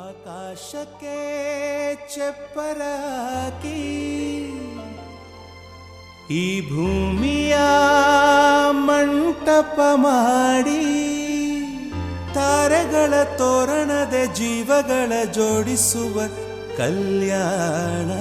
ಆಕಾಶಕ್ಕೆ ಚಪ್ಪರಾಕಿ ಈ ಭೂಮಿಯ ಮಂಟಪ ಮಾಡಿ ತಾರೆಗಳ ತೋರಣದ ಜೀವಗಳ ಜೋಡಿಸುವ ಕಲ್ಯಾಣ.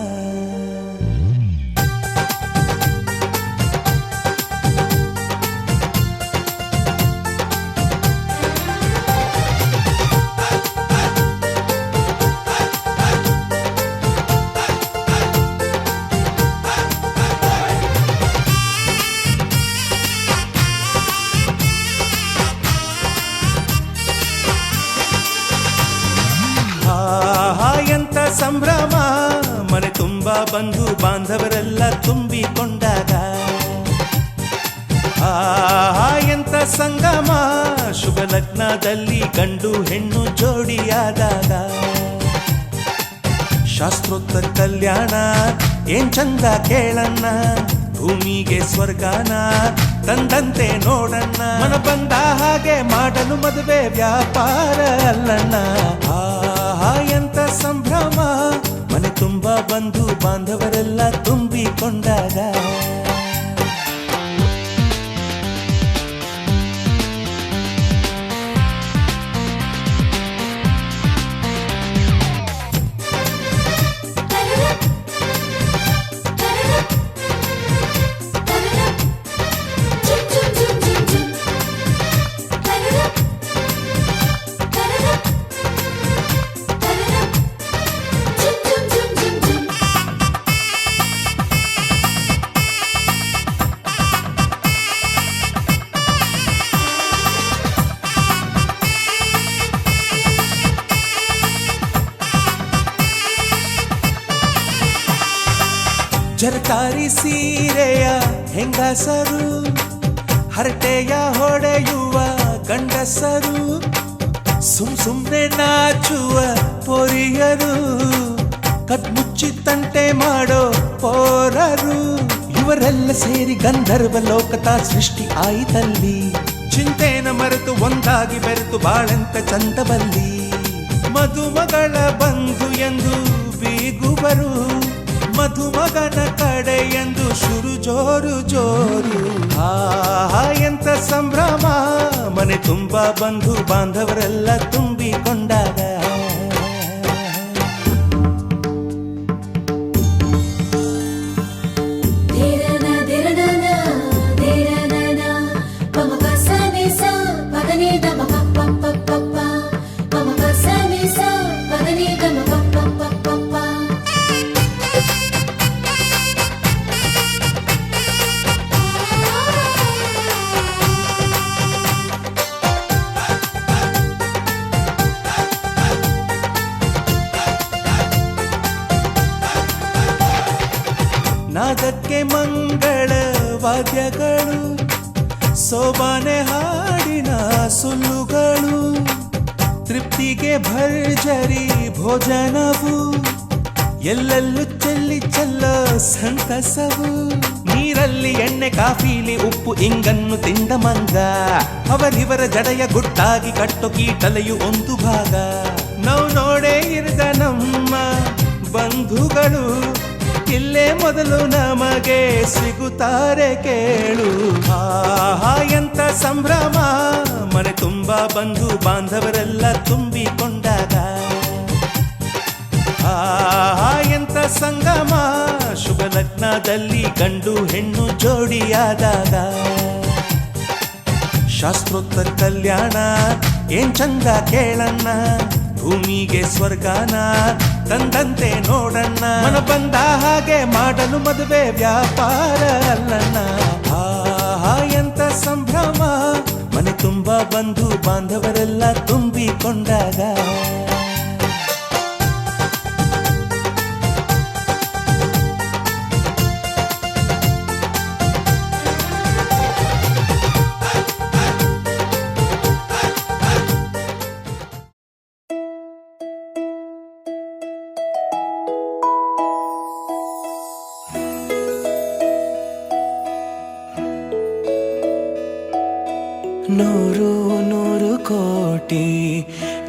ಎಂತ ಸಂಭ್ರಮ, ಮನೆ ತುಂಬಾ ಬಂಧು ಬಾಂಧವರೆಲ್ಲ ತುಂಬಿಕೊಂಡಾಗ. ಎಂತ ಸಂಗಮ, ಶುಭ ಲಗ್ನದಲ್ಲಿ ಗಂಡು ಹೆಣ್ಣು ಜೋಡಿಯಾದಾಗ. ಶಾಸ್ತ್ರೋತ್ತರ ಕಲ್ಯಾಣ ಏನ್ ಚಂದ ಕೇಳಣ್ಣ, ಭೂಮಿಗೆ ಸ್ವರ್ಗಾನ ತಂದಂತೆ ನೋಡಣ್ಣ. ಮನ ಬಂದ ಹಾಗೆ ಮಾಡಲು ಮದುವೆ ವ್ಯಾಪಾರ ಅಲ್ಲಣ್ಣ. ಎಂತ ಸಂಭ್ರಮ, ಮನೆ ತುಂಬಾ ಬಂಧು ಬಾಂಧವರೆಲ್ಲ ತುಂಬಿಕೊಂಡಾಗ. ಜರತಾರಿ ಸೀರೆಯ ಹೆಂಗಸರು, ಹರಟೆಯ ಹೊಡೆಯುವ ಗಂಡಸರು, ಸುಮ್ನೆ ನಾಚುವ ಪೊರಿಯರು, ಕದ್ಮುಚ್ಚಿ ತಂಟೆ ಮಾಡೋ ಪೋರರು. ಇವರೆಲ್ಲ ಸೇರಿ ಗಂಧರ್ವ ಲೋಕದ ಸೃಷ್ಟಿ ಆಯಿತಲ್ಲಿ. ಚಿಂತೆನ ಮರೆತು ಒಂದಾಗಿ ಬೆರೆತು ಬಾಳೆಂತ ಚಂದವಲ್ಲಿ. ಮದುಮಗಳ ಬಂಧು ಎಂದು ಬೀಗುವರು, ಮಧುಮಗನ ಕಡೆ ಎಂದು ಶುರು ಜೋರು ಜೋರು. ಎಂತ ಸಂಭ್ರಮ, ಮನೆ ತುಂಬಾ ಬಂಧು ಬಾಂಧವರೆಲ್ಲ ತುಂಬಿಕೊಂಡಾಗ. ನಾದಕ್ಕೆ ಮಂಗಳ ವಾದ್ಯಗಳು, ಸೋಬಾನೆ ಹಾಡಿನ ಸುಳ್ಳುಗಳು, ತೃಪ್ತಿಗೆ ಭರ್ಜರಿ ಭೋಜನವು, ಎಲ್ಲೆಲ್ಲೂ ಚೆಲ್ಲಿ ಚೆಲ್ಲೋ ಸಂತಸವು. ನೀ ನೀರಲ್ಲಿ ಎಣ್ಣೆ ಕಾಫಿಲಿ ಉಪ್ಪು ಇಂಗನ್ನು ತಿಂದ ಮಂಗ ಅವರಿವರ ಜಡೆಯ ಗುಟ್ಟಾಗಿ ಕಟ್ಟು ಕೀಟಲೆಯು ಒಂದು ಭಾಗ ನಾವು ನೋಡೇ ಇರದ ನಮ್ಮ ಬಂಧುಗಳು ಇಲ್ಲೇ ಮೊದಲು ನಮಗೆ ಸಿಗುತ್ತಾರೆ ಕೇಳು ಆಹಾ ಎಂತ ಸಂಭ್ರಮ ಮನೆ ತುಂಬಾ ಬಂಧು ಬಾಂಧವರೆಲ್ಲ ತುಂಬಿಕೊಂಡಾಗ ಆಹಾ ಎಂತ ಸಂಗಮ ಶುಭ ಲಗ್ನದಲ್ಲಿ ಗಂಡು ಹೆಣ್ಣು ಜೋಡಿಯಾದಾಗ ಶಾಸ್ತ್ರೋತ್ತರ ಕಲ್ಯಾಣ ಏನ್ ಚಂದ ಕೇಳಣ್ಣ ಭೂಮಿಗೆ ಸ್ವರ್ಗಾನ ತಂದಂತೆ ನೋಡಣ್ಣ ಮನ ಬಂದ ಹಾಗೆ ಮಾಡಲು ಮದುವೆ ವ್ಯಾಪಾರ ಅಲ್ಲಣ್ಣ ಆಹಾ ಎಂತ ಸಂಭ್ರಮ ಮನೆ ತುಂಬಾ ಬಂಧು ಬಾಂಧವರೆಲ್ಲ ತುಂಬಿಕೊಂಡಾಗ ನೂರು ನೂರು ಕೋಟಿ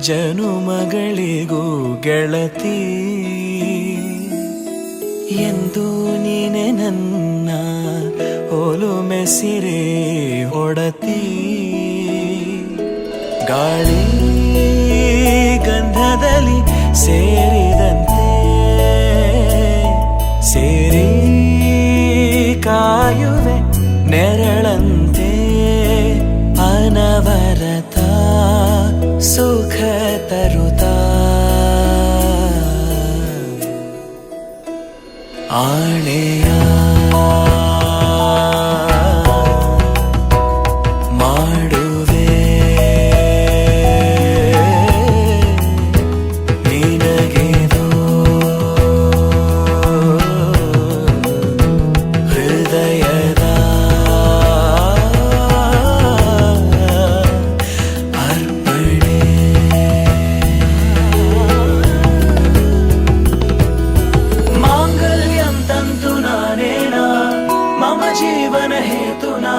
ಜನುಮಗಳಿಗೂ ಗೆಳತಿ ಎಂದು ನೀನೆ ನನ್ನ ಒಲುಮೆ ಸಿರೆ ಹೊಡತಿ ಗಾಳಿ ಗಂಧದಲ್ಲಿ ಸೇರಿದಂತೆ ಸೇರಿ ಕಾಯುವೆ ನೆರಳಂತೆ ಅನವರತ ಸುಖ ತರುತ್ತಾ ಆಣೆಯ ಮಾಡುವೆ ನಿನಗೆದೋ ಹೃದಯದ जीवन हेतुना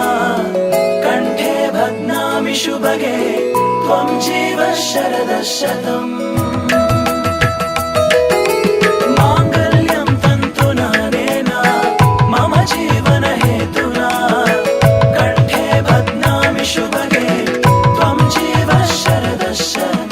कंठे भग्नामि शुभगे त्वं जीव शरदः शतम् मांगल्यं तन्तुना नेना मम जीवन हेतुना कंठे भग्नामि शुभगे त्वं जीव शरदः शतम्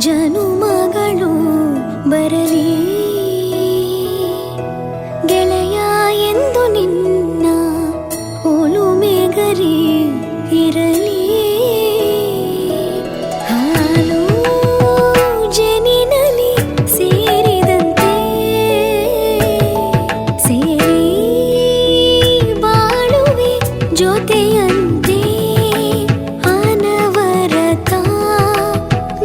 ಜನುಮಗಳು ಬರಲಿ ಗೆಳೆಯ ಎಂದು ನಿನ್ನ ಒಲುಮೆಗರಿ ಇರಲಿ ಹಾಲು ಜನಿನಲಿ ಸೇರಿದಂತೆ ಸೇರಿ ಬಾಳುವೆ ಜೊತೆಯಂತೆ ಅನವರತ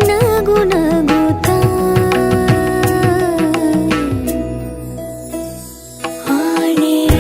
ನಗು ನಗುತ್ತಾ ಆಣೆಯ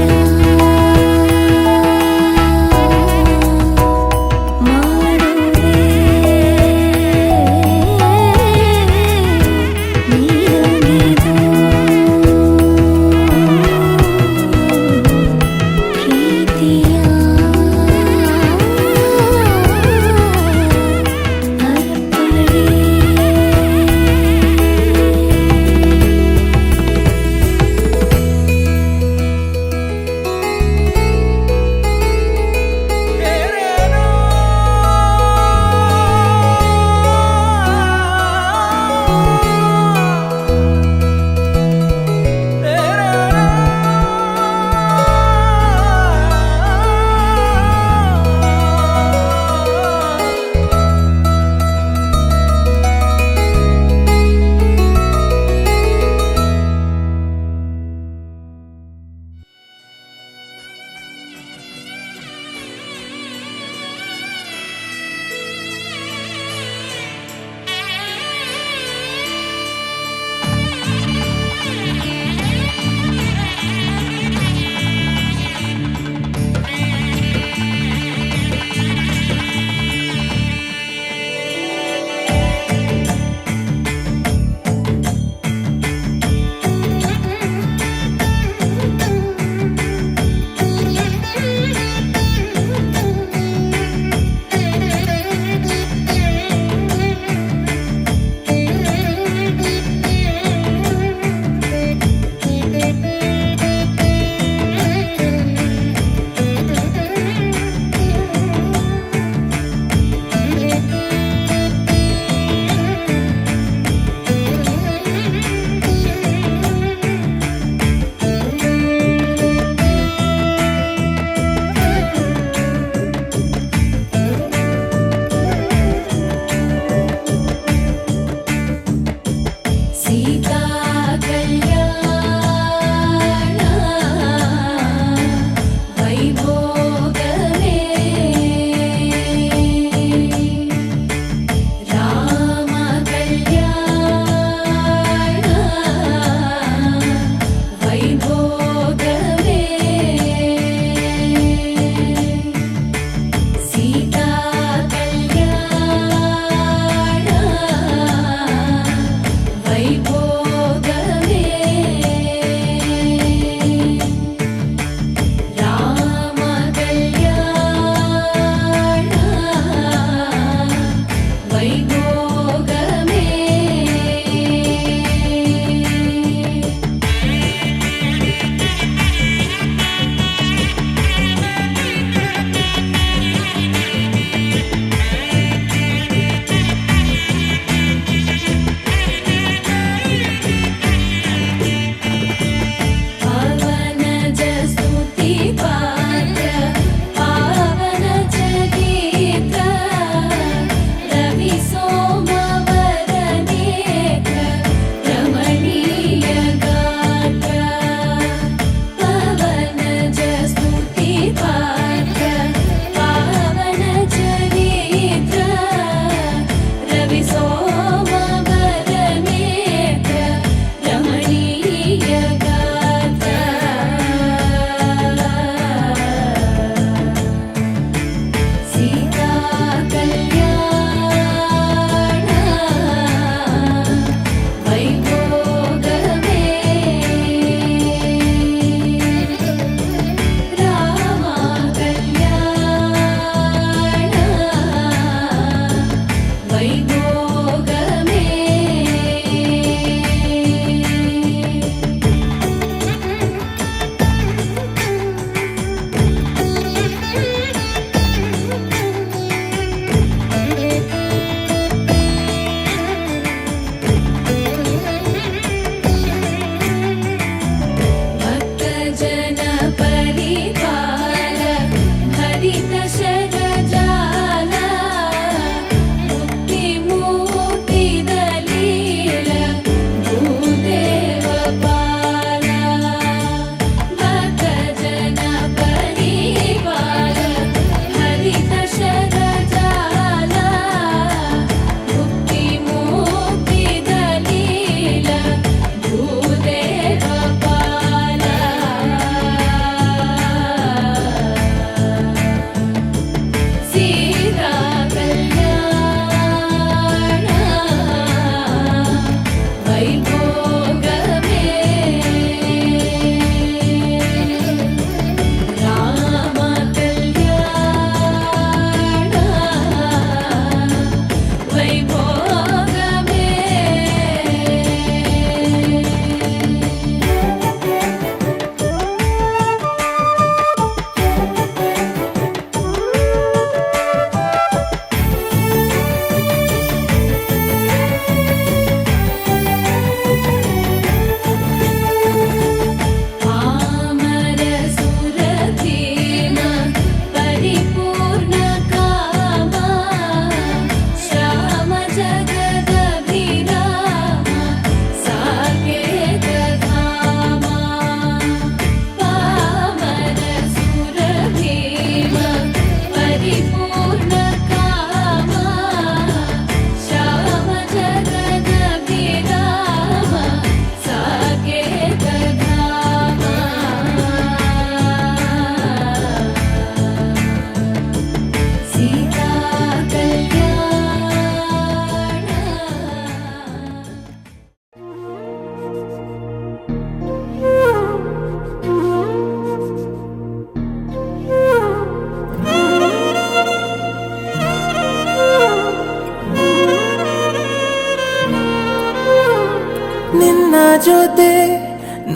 ಜೊತೆ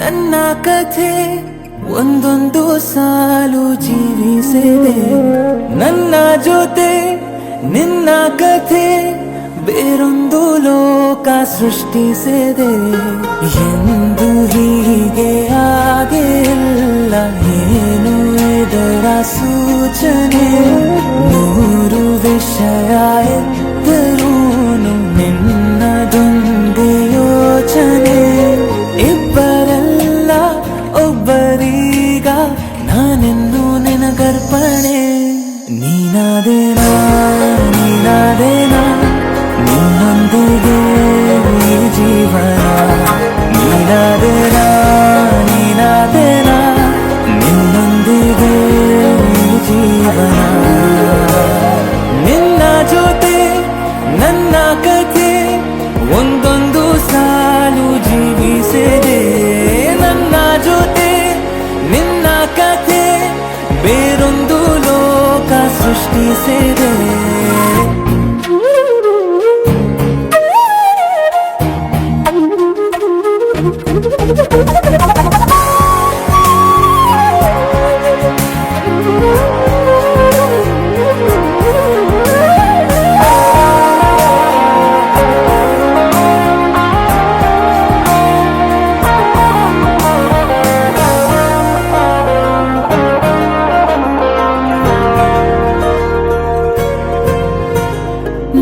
ನನ್ನ ಕಥೆ ಒಂದೊಂದು ಸಾಲು ಜೀವಿಸಿದೆ. ನನ್ನ ಜೊತೆ ನಿನ್ನ ಕಥೆ ಬೇರೊಂದು ಲೋಕ ಸೃಷ್ಟಿಸಿದೆ. ಎಂದು ಹೀಗೆ ಆಗಿಲ್ಲ, ಏನು ಇದರ ಸೂಚನೆ? ನೂರು ವಿಷಯ ಎತ್ತರೂನು ನಿನ್ನದೊಂದು ಯೋಚನೆ. ಇಬ್ಬರಲ್ಲ ಒಬ್ಬರೀಗ ನಾನೆನ್ನು ನಿನಗರ್ಪಣೆ. ನೀನಾದೇನಾ ನೀನಾದೇನಾ ನಿನ್ನೊಂದಿಗೆ ಈ ಜೀವನ. ನೀನಾದೇನಾ ನೀನಾದೇನಾ ನಿನ್ನೊಂದಿಗೆ ಈ ಜೀವನ. ನಿನ್ನ ಜೊತೆ ನನ್ನ ಕಥೆ ಒಂದೊಂದು ಸಾಲು ಜೀವಿಸಿದೆ. ನನ್ನ ಜೊತೆ ನಿನ್ನ ಕಥೆ ಬೇರೊಂದು ಲೋಕ ಸೃಷ್ಟಿಸಿದೆ.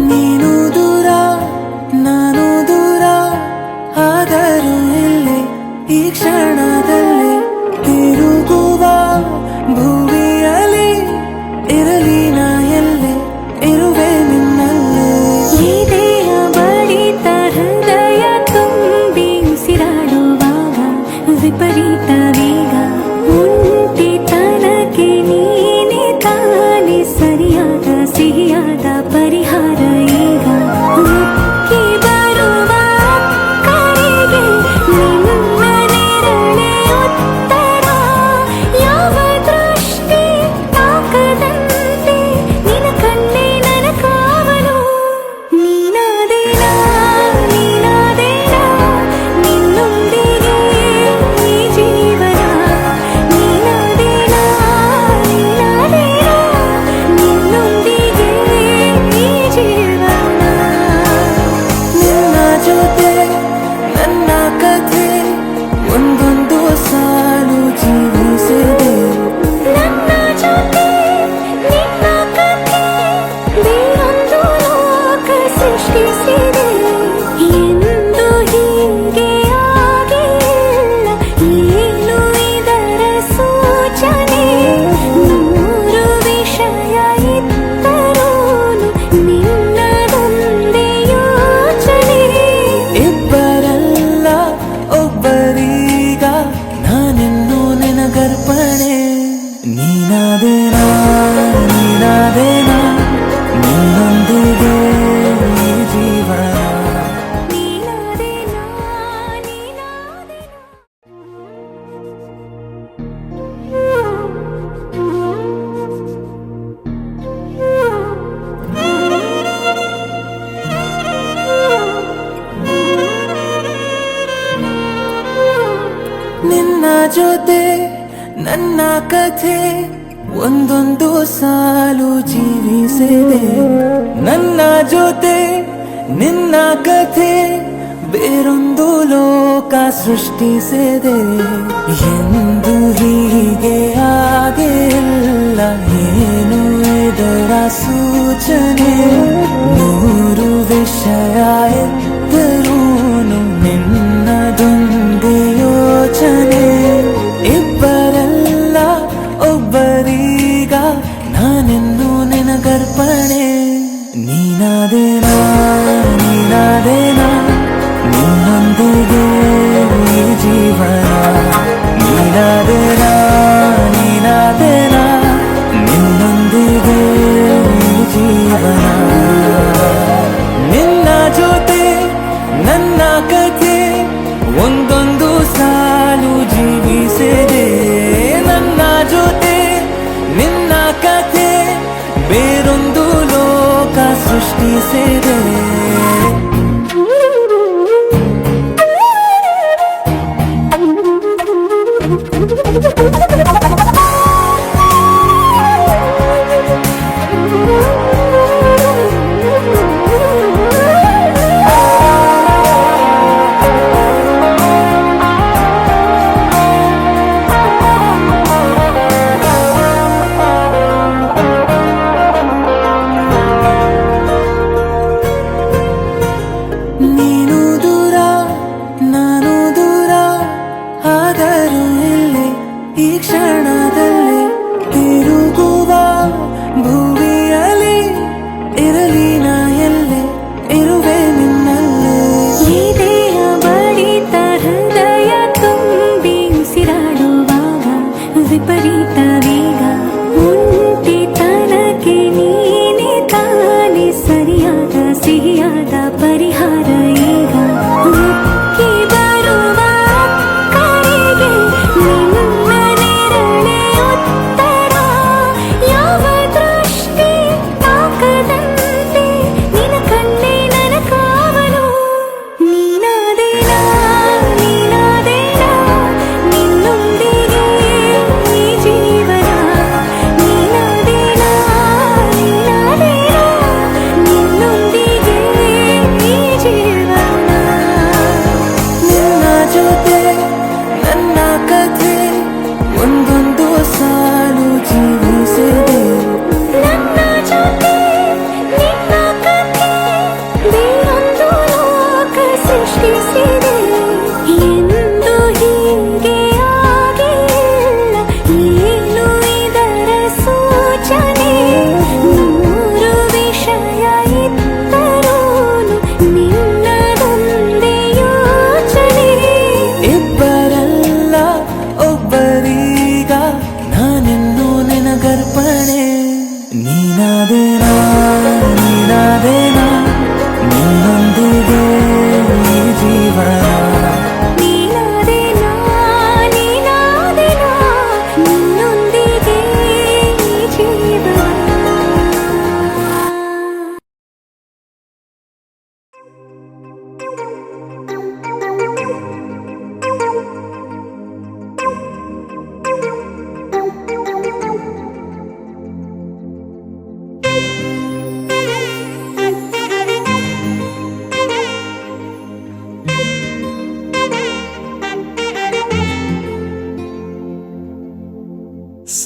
ನೀನು ದೂರ ನಾನು ದೂರ ಆದರೂ ಇಲ್ಲಿ ಈ ಕ್ಷಣದಲ್ಲಿ ತಿರುಗುವ ಭೂಮಿಯಲ್ಲಿ ಇರಲಿ ನಾ ಎಲ್ಲೆ ಇರುವೆ ನಿನ್ನಲ್ಲಿ. ಎದೆಯ ಬಡಿತ ಹೃದಯ ತುಂಬಿ ಉಸಿರಾಡುವಾಗ ವಿಪರೀತ ವೇಗ. ಒಂಟಿತನಕ್ಕೆ ನೀನೆ ತಾನೆ ಸರಿಯಾದ ಸಿಹಿಯಾದ ಪರಿಹಾರ ಈಗ. ಉಕ್ಕಿ ಬರುವ ಕರೆಗೆ ನಿನ್ನ ನೆರಳೆ ಉತ್ತರ. ಯಾವ ದೃಷ್ಟಿ ತಾಕದಂತೆ ನಿನ ಕಣ್ಣೆ ನನ್ನ ಕಾವಲು. ನೀನಾದೇನಾ ನೀನಾದೇನಾ ನಿನ್ನೊಂದಿಗೆ ಈ ಜೀವನ. ನೀನಾದೇನಾ ನೀನಾದೇನಾ ನಿನ್ನೊಂದಿಗೆ ಈ ಜೀವನ. ನಿನ್ನ ಜೊತೆ ನನ್ನ ಕಥೆ ಒಂದೊಂದು ಸಾಲು ಜೀವಿಸಿದೆ. ನನ್ನ ಜೊತೆ ನಿನ್ನ ಕಥೆ ಬೇರೊಂದು ಲೋಕ ಸೃಷ್ಟಿಸಿದೆ. ಎಂದು ಹೀಗೆ ಆಗಿಲ್ಲ, ಏನು ಇದರ ಸೂಚನೆ? ನೂರು ವಿಷಯ ಇತ್ತರೂನು ನಿನ್ನದೊಂದೇ ಯೋಚನೆ. ಇಬ್ಬರಲ್ಲ ಒಬ್ಬರೀಗ ನಾನೆನ್ನು ನಿನಗರ್ಪಣೆ. ನೀನಾದೇನಾ ನೀನಾದೇನಾ ನಿನ್ನೊಂದಿಗೆ ಈ ಜೀವನ. ನೀನಾದೇನಾ ನೀನಾದೇನಾ. ನಿನ್ನ ಜೊತೆ ನನ್ನ ಕಥೆ ಒಂದೊಂದು ಸಾಲು ಜೀವಿಸಿದೆ. ನನ್ನ ಜೊತೆ ನಿನ್ನ ಕಥೆ ಬೇರೊಂದು ಲೋಕ ಸೃಷ್ಟಿಸಿದೆ. ಎಂದು ಹೀಗೆ ಆಗಿಲ್ಲ, ಏನು ಇದರ ಸೂಚನೆ? ನೂರು ವಿಷಯ ಎತ್ತರೂನು ನಿನ್ನದೊಂದು ಯೋಚನೆ. ಇಬ್ಬರಲ್ಲ ಒಬ್ಬರೀಗ ನಾನೆನ್ನು ನಿನಗರ್ಪಣೆ. ನೀನಾದೇನಾ ನೀನಾದೇನಾ ನಿನ್ನೊಂದಿಗೆ ಈ ಜೀವನ. ನೀನಾದೇನಾ ನೀನಾದೇನಾ ನಿನ್ನೊಂದಿಗೆ ಈ ಜೀವನ. ನಿನ್ನ ಜೊತೆ ನನ್ನ ಕಥೆ ಒಂದೊಂದು ಸಾಲು ಜೀವಿಸಿದೆ. ನನ್ನ ಜೊತೆ ನಿನ್ನ ಕಥೆ ಬೇರೊಂದು ಲೋಕ ಸೃಷ್ಟಿಸಿದೆ.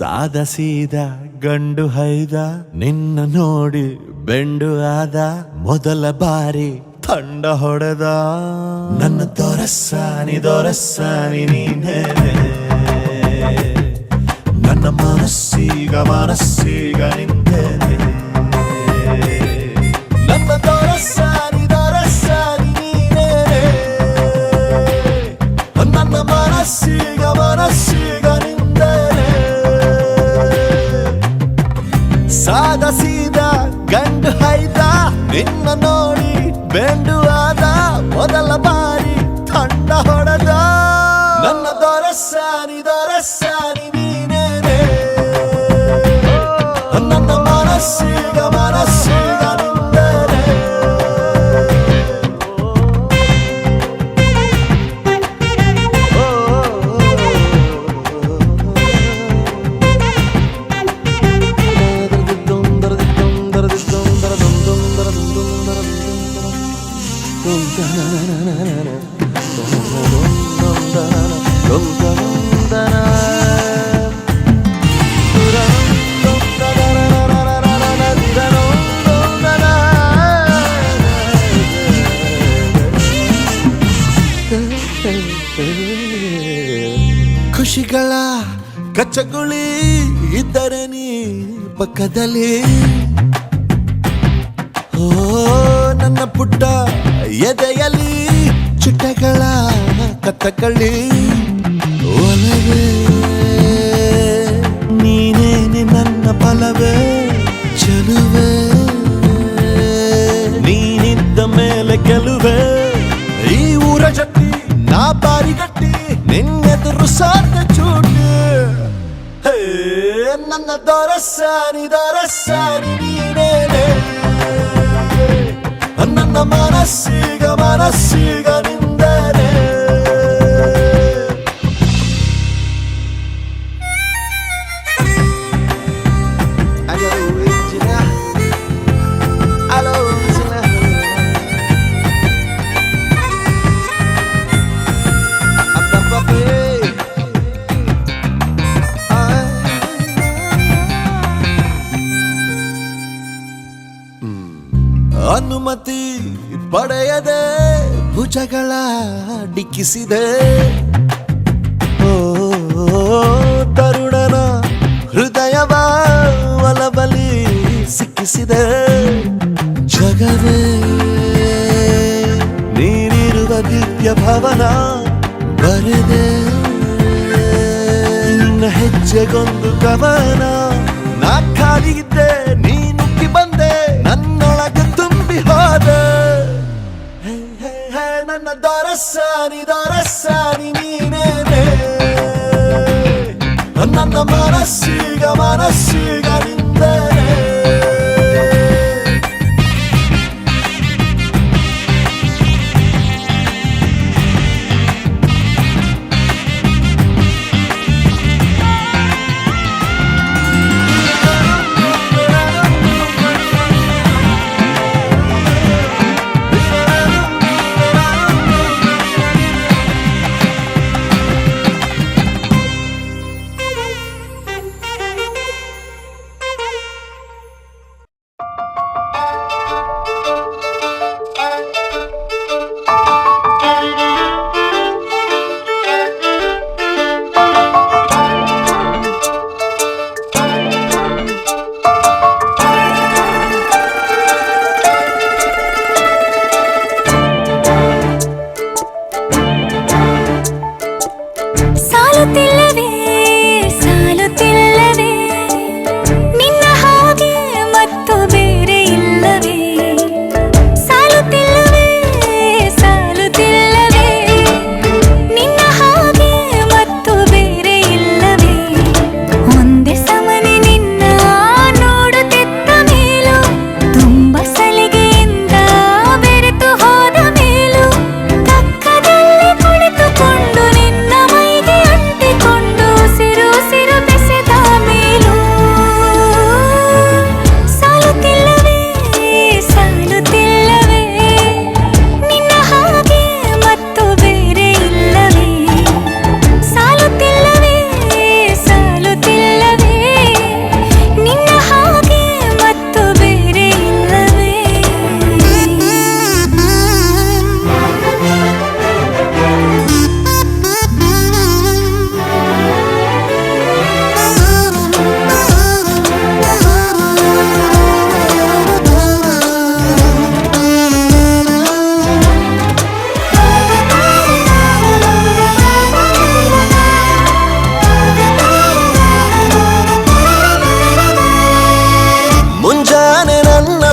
ಸಾದ ಸೀದ ಗಂಡು ಹೈದ ನಿನ್ನ ನೋಡಿ ಬೆಂಡು ಆದ ಮೊದಲ ಬಾರಿ ತಂಡ ಹೊಡೆದ ನನ್ನ ದೊರಸ್ಸಾನಿ ನೀನೇ ನನ್ನ ಮನಸ್ಸೀಗ ನಿಂದೆ ನನ್ನ ದೊರಸ್ಸಾನಿ ನೀನೇ ನನ್ನ ಮನಸ್ಸೀಗ ನಿಂದೆ ಸಾದ ಸೀದ ಗಂಡು ಹೈದ ನಿನ್ನ ನೋಡಿ ಬೆಂಡು ಆದ ಮೊದಲ ಬಾರಿ ತಂಡ ಹೊಡೆದ ನನ್ನ ದೊರಸ್ಸಾನಿ ನೀನೇ ನನ್ನ ಮನಸ್ಸೀಗ ನಿಂದರೆ ಖುಷಿಗಳ ಕಚ್ಚಗುಳಿ ಇದ್ದರೆ ನೀ ಪಕ್ಕದಲ್ಲಿ ಓ ನನ್ನ ಪುಟ್ಟ ಎದೆಯಲ್ಲಿ ಚುಟ್ಟಗಳ ಕತ್ತಕಳಿ ಒಲವೇ ನೀನೇನೆ ನನ್ನ ಬಲವೇ ಚೆಲುವೆ ನೀನಿದ್ದ ಮೇಲೆ ಗೆಲುವೆ ಈ ಊರ ಜಟ್ಟಿ ನಾ ಬಾರಿಗಟ್ಟಿ ನಿನ್ನೆದುರು ಸಾಧ್ಯ ಚೂಟಿ ಹೇ ನನ್ನ ದೊರಸ್ಸಾನಿ ನೀನೇನೆ ನನ್ನ ಮನಸ್ಸೀಗ ನಿಂದರೆ ಅನುಮತಿ ಪಡೆಯದೆ ಭುಜಗಳ ಡಿಕ್ಕಿಸಿದೆ ಓ ತರುಣನ ಹೃದಯವ ಒಲಬಲಿ ಸಿಕ್ಕಿಸಿದೆ ಜಗವೇ ನೀನಿರುವ ದಿವ್ಯ ಭವನ ಬರೆದೆ ನಿನ್ನ ಹೆಜ್ಜೆಗೊಂದು ಕವನ ನಾ ಖಾಲಿಗಿದ್ದೆ ನೀ ನುಗ್ಗಿ ಬಂದೆ ನನ್ನೊಳಗೆ ತುಂಬಿ ಹೋದೆ ನನ್ನ ದೊರಸ್ಸಾನಿ ನೀನೇನೆ ನನ್ನ ಮನಸ್ಸೀಗ ನಿಂದರೆ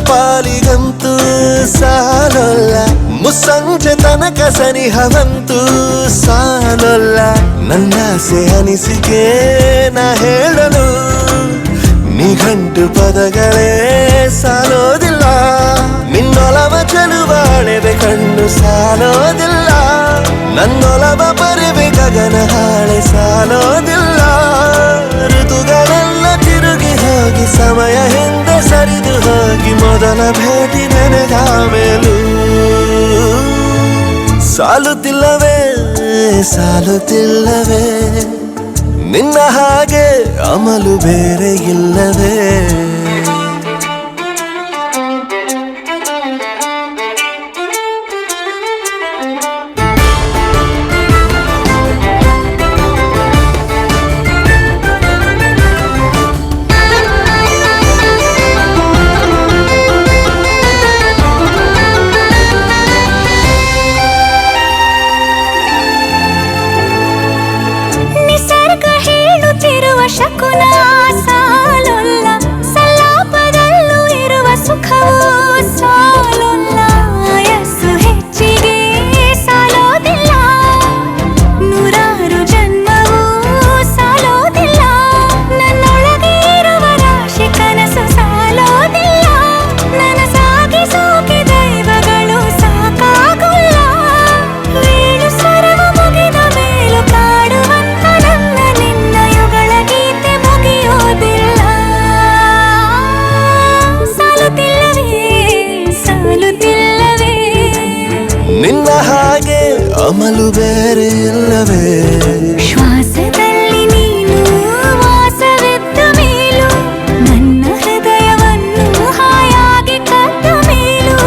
ಪಾಲಿಗಂತೂ ಸಾಲೊಲ್ಲ, ಮುಸ್ಸಂಜೆ ತನಕ ಸನಿಹವಂತೂ ಸಾಲೊಲ್ಲ. ನನ್ನಾಸೆ ಅನಿಸಿಕೆ ನಾ ಹೇಳಲು ನಿಘಂಟು ಪದಗಳೇ ಸಾಲೋದಿಲ್ಲ. ನಿನ್ನೊಲವ ಚೆಲುವಾಳೆವೆ ಕಣ್ಣು ಸಾಲೋದಿಲ್ಲ, ನನ್ನೊಲವ ಬರೆವೆ ಗಗನ ಹಾಳೆ ಸಾಲೋದಿಲ್ಲ. ಋತುಗಳೆಲ್ಲ ತಿರುಗಿ ಹೋಗಿ ಸಮಯ ಹಿಂದೆ ಸರಿದು ಹೋಗಿ ಮೊದಲ ಭೇಟಿ ನೆನೆದ ಮೇಲೂ ಸಾಲುತ್ತಿಲ್ಲವೇ ಸಾಲುತ್ತಿಲ್ಲವೇ, ನಿನ್ನ ಹಾಗೆ ಅಮಲು ಬೇರೆ ಇಲ್ಲವೇ. ಶಕುನ ಸಾಲೊಲ್ಲ, ಸಲಾಪದಲ್ಲೂ ಇರುವ ಸುಖವೂ ಸಾಲೊಲ್ಲ. ಯಸ್ಸು ಹೆಚ್ಚಿಗೆ ಸಾಲೋದಿಲ್ಲ, ನೂರಾರು ಜನ್ಮವೂ ಸಾಲೋದಿಲ್ಲ. ನನ್ನೊಳಗೆ ಇರುವ ರಾಶಿ ಕನಸು ಸಾಲೋದಿಲ್ಲ, ನನಸಾಗಿ ಸೋಕಿ ದೈವಗಳು ಸಾಕಾಗುಲ್ಲ. ವೇಣು ಸ್ವರವ ಮುಗಿದ ಮೇಲೂ ಕಾಡುವಂತ ನನ್ನ ನಿನ್ನ ಯುಗಳ ಗೀತೆ ಮುಗಿಯೋದಿಲ್ಲ. ಸಾಲುತ್ತಿಲ್ಲವೇ ಸಾಲುತ್ತಿಲ್ಲವೇ, ನಿನ್ನ ಹಾಗೆ ಅಮಲು ಬೇರೆ ಇಲ್ಲವೇ. ಶ್ವಾಸದಲ್ಲಿ ನೀನು ವಾಸವಿದ್ದ ಮೇಲೂ, ನನ್ನ ಹೃದಯವನ್ನು ಹಾಯಾಗಿ ಕದ್ದ ಮೇಲೂ.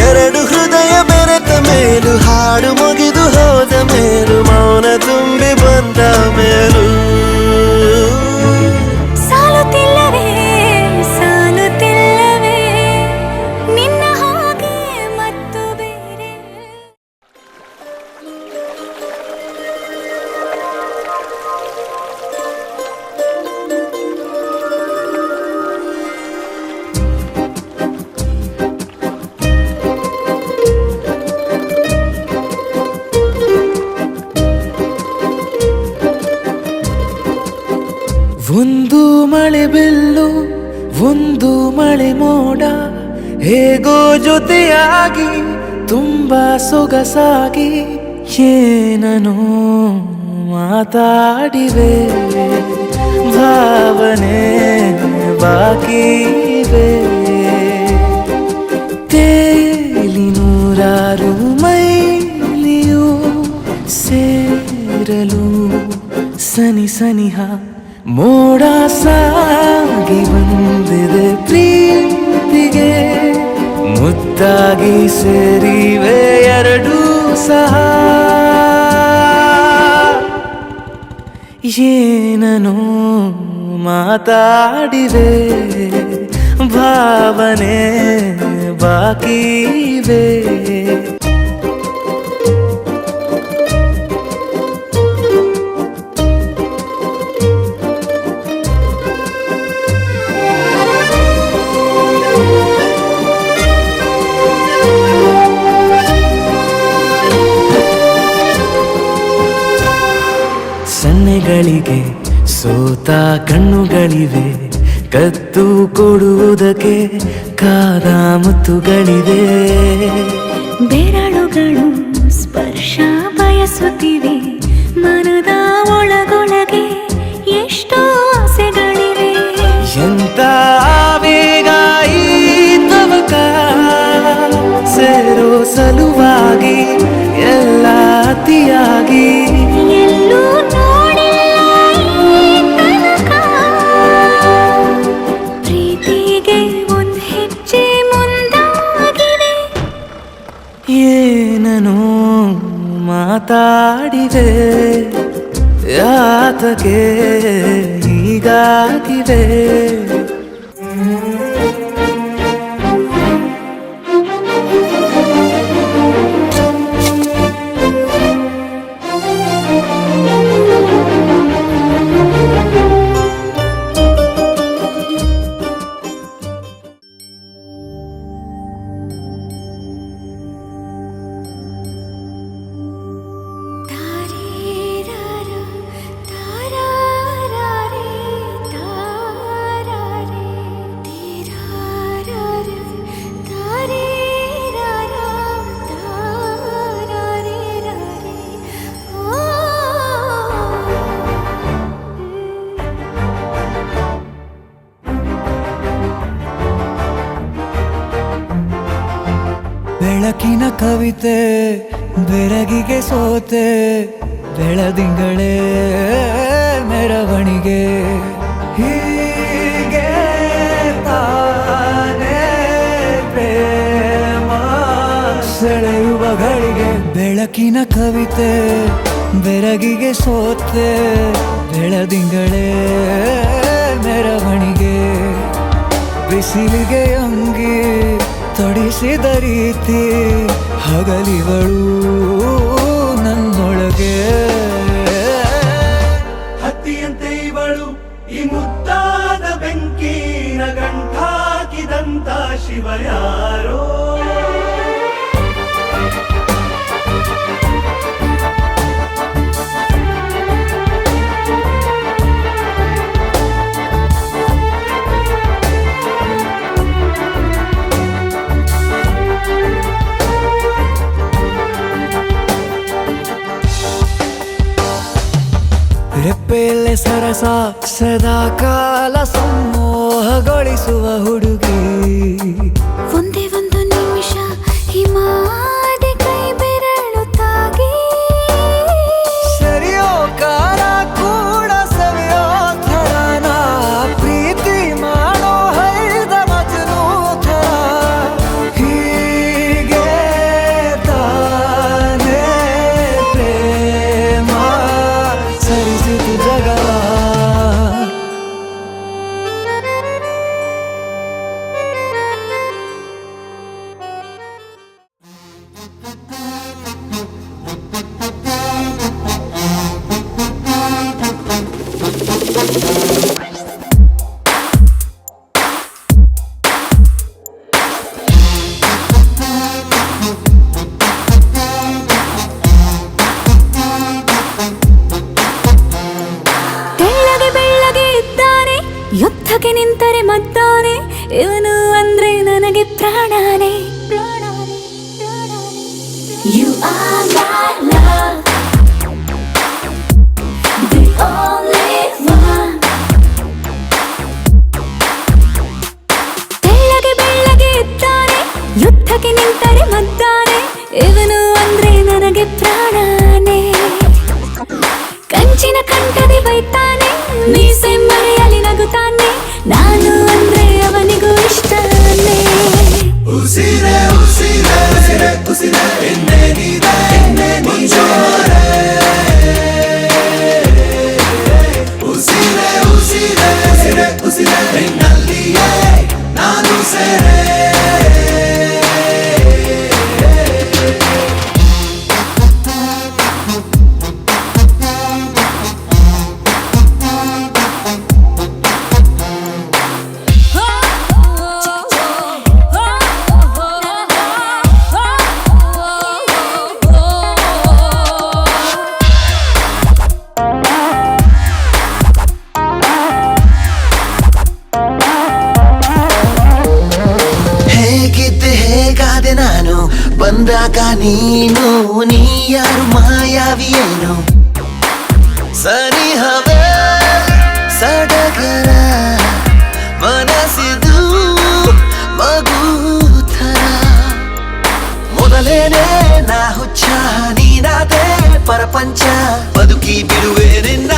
ಎರಡು ಹೃದಯ ಬೆರೆತ ಮೇಲೂ, ಹಾಡು ಮುಗಿದು ಹೋದ ಮೇಲೂ, ಮೌನ ತುಂಬಿ ಬಂದ ಮೇಲೂ ಸಾಲುತ್ತಿಲ್ಲವೇ ಸಾಲುತ್ತಿಲ್ಲವೇ, ನಿನ್ನ ಹಾಗೆ ಮತ್ತು ಬೇರೆ. ಒಂದು ಮಳೆ ಬೆಲ್ಲು ಒಂದು ಮಳೆ ಮೋಡ, ಹೇಗೋ ಜೊತೆಯಾಗಿ ತುಂಬಾ ಸೊಗಸಾಗಿ ಏನನೋ ಮಾತಾಡಿವೆ. ಭಾವನೆ ಬಾಕಿವೆ, ತೇಲಿ ನೂರಾರು ಮೈಲಿಯು ಸೇರಲು ಸನಿ ಸನಿಹ ಮೋಡ ಸಾಗಿ ಬಂದಿದೆ ಪ್ರೀತಿಗೆ. ಮುದ್ದಾಗಿ ಸೇರಿವೆ ಎರಡೂ ಸಹ, ಏನನೋ ಮಾತಾಡಿವೆ. ಭಾವನೆ ಬಾಕಿವೆ. ಸನ್ನೆಗಳಿಗೆ ಸೋತ ಕಣ್ಣುಗಳಿವೆ, ಕತ್ತು ಕೊಡುವುದಕ್ಕೆ ಕಾದ ಮುತ್ತುಗಳಿವೆ. ಬೆರಳುಗಳು ಸ್ಪರ್ಶ ಬಯಸುತ್ತಿವೆ, ಮನದ ಒಳಗೊಳಗೆ ಎಷ್ಟೋ ಆಸೆಗಳಿವೆ. ಎಂತ ಆವೇಗ ಈ ತವಕ, ಸೇರೋ ಸಲುವಾಗಿ ಎಲ್ಲ ಅತಿಯಾಗಿ. ಎಲ್ಲೂ ನೋಡಿಲ್ಲ ಈ ತನಕ, ಪ್ರೀತಿಗೆ ಒಂದ್ ಹೆಜ್ಜೆ ಮುಂದಾಗಿವೆ. ಏನನೋ ಮಾತಾಡಿದೆ, ಯಾತಕ್ಕೆ ಹೀಗಾಗಿವೆ. ಬೆಳಕಿನ ಕವಿತೆ ಬೆರಗಿಗೆ ಸೋತೆ ಬೆಳದಿಂಗಳೇ ಮೆರವಣಿಗೆ ಹೀಗೆ ತಾನೇ ಪ್ರೇಮ ಸೆಳೆಯುವ ಗಳಿಗೆ ಬೆಳಕಿನ ಕವಿತೆ ಬೆರಗಿಗೆ ಸೋತೆ ಬೆಳದಿಂಗಳೇ ಮೆರವಣಿಗೆ ಬಿಸಿಲಿಗೆ ಅಂಗಿ ತೊಡಿಸಿದ ರೀತಿ ಹಗಲಿವಳು ನನ್ನೊಳಗೆ ಹತ್ತಿಯಂತೆ ಇವಳು ಈ ಮುದ್ದಾದ ಬೆಂಕಿನ ಗಂಟಾಕಿದಂತ ಶಿವ ಯಾರೋ ರೆಪ್ಪೆಯಲ್ಲೇ ಸರಸ ಸದಾ ಕಾಲ ಸಂಮೋಹಗೊಳಿಸುವ ಹುಡುಗಿ ಒಂದೇ ಒಂದು ನಿಮಿಷ ಹಿಮಾದಿ ಕೈ ಬೆರಳು ತಾಗಿ ಸರಿಯೋ ಕಾರ ಕೂಡ ಸವಿಯೋ ಥರನ ಪ್ರೀತಿ ಮಾಡೋ ಹೈದ ಮಜನು ಥರ ಹೀಗೆ ತಾನೇ ಪ್ರೇಮ ಸರಿಸಿತು ಜಗವ ತೆಳ್ಳಗೆ ಬೆಳ್ಳಗೆ ಇದ್ದಾನೆ ಯುದ್ಧಕ್ಕೆ ನಿಂತರೆ ಮದ್ದಾನೆ ಇವನು ಅಂದ್ರೆ ನನಗೆ ಪ್ರಾಣಾನೆ You are my love, the only one. ತೆಳ್ಳಗೆ ಬೆಳ್ಳಗೆ ಇದ್ದಾನೆ ಯುದ್ಧಕ್ಕೆ ನಿಂತರೆ ಮದ್ದಾನೆ ಇವನು ಅಂದ್ರೆ ನನಗೆ ಪ್ರಾಣಾನೆ ಕಂಚಿನ ಕಂಠದಿ ಬೈತಾನೆ ಮೀಸೆ ಮರೆಯಲಿ ನಗುತ್ತಾನೆ ನಾನು ಅಂದ್ರೆ ಅವನಿಗೂ ಇಷ್ಟನೇ ಉಸಿರೇ ಉಸಿರೇ ಉಸಿರೇ ಉಸಿರೇ ಎನ್ನೇನಿದೆ ಮುಂಜಾನೆ ಉಸಿರೇ ಉಸಿರೇ ಉಸಿರೇ ಉಸಿರೇ ನಿನ್ನಲ್ಲಿಯೇ ನಾನು ಸೇರೆ ಹೇಗಿದ್ದೆ ಹೇಗಾದೆ ನಾನು ಬಂದಾಗ ನೀನು ನೀ ಯಾರು ಮಾಯಾವಿಯೇನು ಸನಿಹವೇ ಸಡಗರ ಮನಸ್ಸಿದು ಮಗುಥರ ಮೊದಲೇನೆ ನಾ ಹುಚ್ಚ ನೀನಾದೆ ಪರಪಂಚ ಬದುಕಿ ಬಿಡುವೆ ನಿನ್ನ